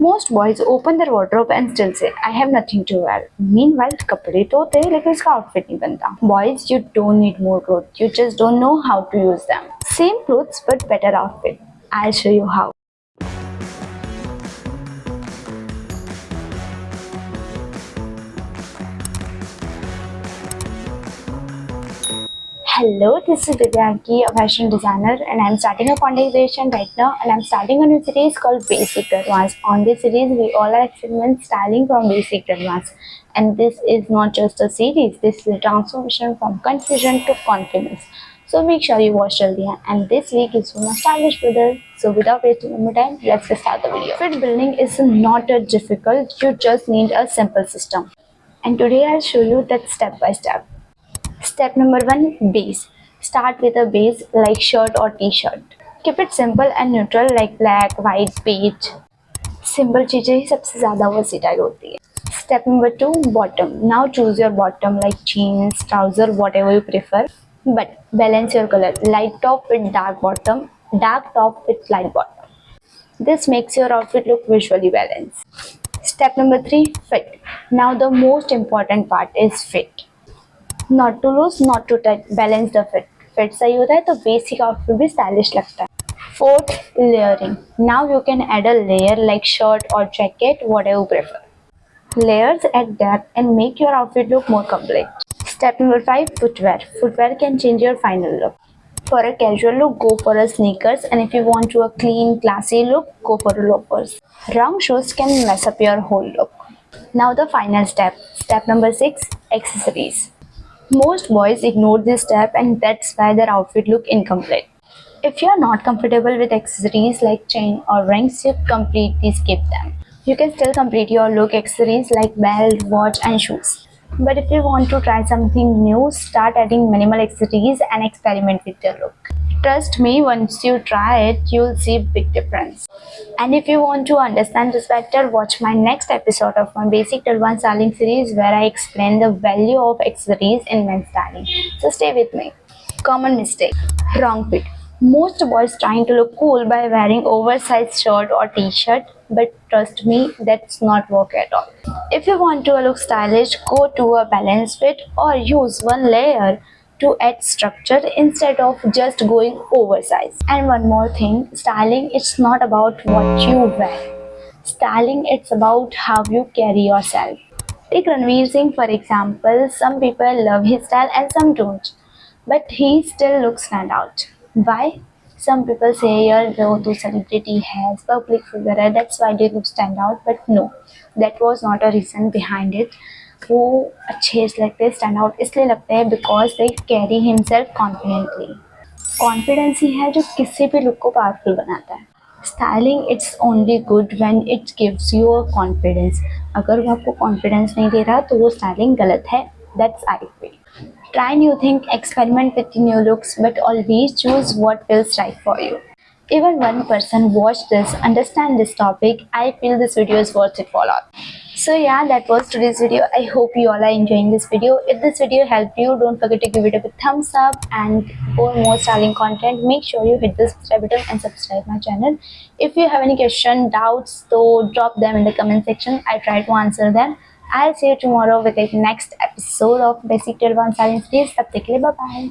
Most boys open their wardrobe and still say, I have nothing to wear. Meanwhile, कपड़े तो होते हैं लेकिन इसका outfit नहीं बनता. Boys, you don't need more clothes. You just don't know how to use them. Same clothes but better outfit. I'll show you how. Hello, this is Vidyanki, a fashion designer, and I'm starting a content creation right now, and I'm starting a new series called Basic to Advanced. On this series, we all are experiment styling from basic to advanced, and this is not just a series. This is a transformation from confusion to confidence. So make sure you watch till the end. And this week is for my stylish brother. So without wasting more time, let's get start the video. Fit building is not that difficult. You just need a simple system, and today I'll show you that step by step. Step number 1, base. Start with a base like shirt or t-shirt. Keep it simple and neutral like black, white, beige. Simple चीजें ही सबसे ज़्यादा versatile होती है. Step number 2, bottom. Now choose your bottom like jeans, trouser, whatever you prefer. But balance your color. Light top with dark bottom, dark top with light bottom. This makes your outfit look visually balanced. Step number 3, fit. Now the most important part is fit. Not too loose, not too tight. Balance the fit. Fit सही होता है तो basic outfit भी stylish लगता है. Fourth, layering. Now you can add a layer like shirt or jacket, whatever you prefer. Layers add depth and make your outfit look more complete. Step number 5, footwear. Footwear can change your final look. For a casual look, go for a sneakers, and if you want to a clean, classy look, go for a loafers. Wrong shoes can mess up your whole look. Now the final step. Step number 6, accessories. Most boys ignore this step and that's why their outfit look incomplete. If you are not comfortable with accessories like chain or rings, you completely skip them. You can still complete your look accessories like belt, watch and shoes. But if you want to try something new, start adding minimal accessories and experiment with your look. Trust me, once you try it, you'll see big difference. And if you want to understand this better, watch my next episode of my Basic to Advanced Styling series where I explain the value of accessories in men's styling. So stay with me. Common mistake. Wrong fit. Most boys trying to look cool by wearing oversized shirt or t-shirt, but trust me, that's not work at all. If you want to look stylish, go to a balanced fit or use one layer to add structure instead of just going oversized. And one more thing, styling it's not about what you wear. Styling it's about how you carry yourself. Take Ranveer Singh for example. Some people love his style and some don't, but he still looks stand out. Why? Some people say यार वो तो celebrity है, public figure है, that's why they look stand out. But no, that was not a reason behind it. वो अच्छे लगते हैं, stand out इसलिए लगते हैं because they carry himself confidently. Confidence ही है जो किसी भी लुक को पावरफुल बनाता है. Styling it's only good when it gives you a confidence. अगर वो आपको कॉन्फिडेंस नहीं दे रहा तो वो स्टाइलिंग गलत है. That's I feel. Try new things, experiment with new looks, but always choose what feels right for you. Even one person watch this, understand this topic, I feel this video is worth it for all. So yeah, that was today's video. I hope you all are enjoying this video. If this video helped you, don't forget to give it a big thumbs up, and for more styling content, make sure you hit the subscribe button and subscribe my channel. If you have any question, doubts, so drop them in the comment section. I try to answer them. I'll see you tomorrow with the next episode of Basic to Advanced Styling series. Bye bye.